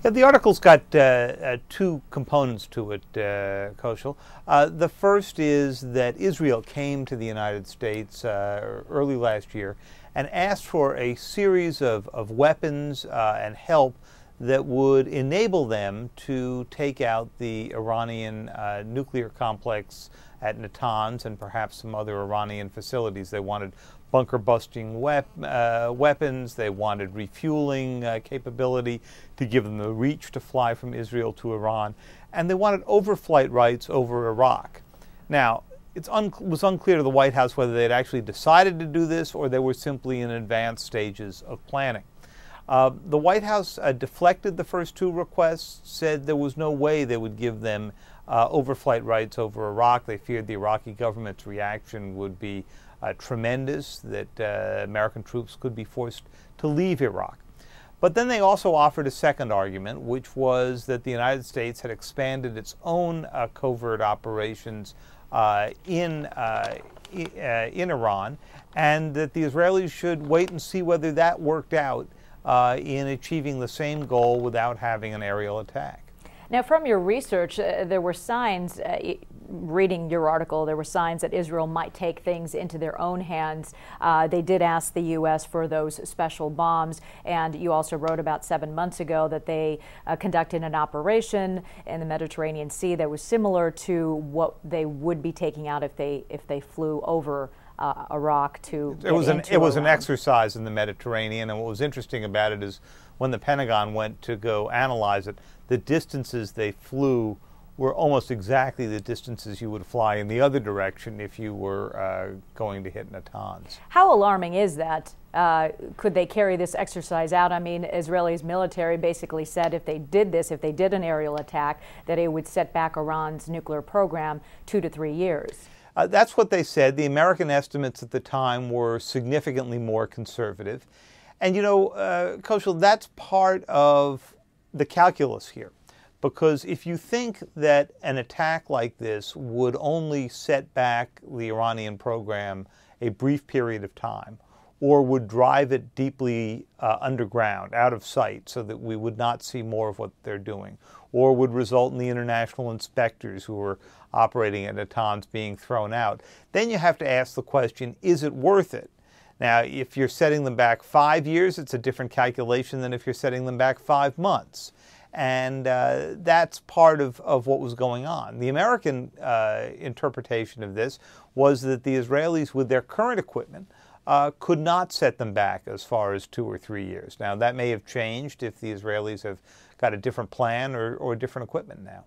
Yeah, the article's got two components to it, Kaushal. The first is that Israel came to the United States early last year and asked for a series of weapons and help that would enable them to take out the Iranian nuclear complex at Natanz and perhaps some other Iranian facilities. They wanted bunker-busting weapons. They wanted refueling capability to give them the reach to fly from Israel to Iran. And they wanted overflight rights over Iraq. Now, it was unclear to the White House whether they had actually decided to do this or they were simply in advanced stages of planning. The White House deflected the first two requests, said there was no way they would give them overflight rights over Iraq. They feared the Iraqi government's reaction would be tremendous, that American troops could be forced to leave Iraq. But then they also offered a second argument, which was that the United States had expanded its own covert operations in Iran, and that the Israelis should wait and see whether that worked out in achieving the same goal without having an aerial attack. Now, from your research, there were signs, reading your article, there were signs that Israel might take things into their own hands. They did ask the U.S. for those special bombs, and you also wrote about 7 months ago that they conducted an operation in the Mediterranean Sea that was similar to what they would be taking out if they flew over Iraq to it was an exercise in the Mediterranean, and what was interesting about it is when the Pentagon went to go analyze it, the distances they flew were almost exactly the distances you would fly in the other direction if you were going to hit Natanz. How alarming is that? Could they carry this exercise out? I mean, Israel's military basically said if they did this, if they did an aerial attack, that it would set back Iran's nuclear program 2 to 3 years. That's what they said. The American estimates at the time were significantly more conservative. And you know, Kaushal, that's part of the calculus here. Because if you think that an attack like this would only set back the Iranian program a brief period of time, or would drive it deeply underground, out of sight, so that we would not see more of what they're doing, or would result in the international inspectors who were operating at Natanz being thrown out, then you have to ask the question, is it worth it? Now, if you're setting them back 5 years, it's a different calculation than if you're setting them back 5 months. And that's part of what was going on. The American interpretation of this was that the Israelis, with their current equipment, could not set them back as far as 2 or 3 years. Now, that may have changed if the Israelis have got a different plan or different equipment now.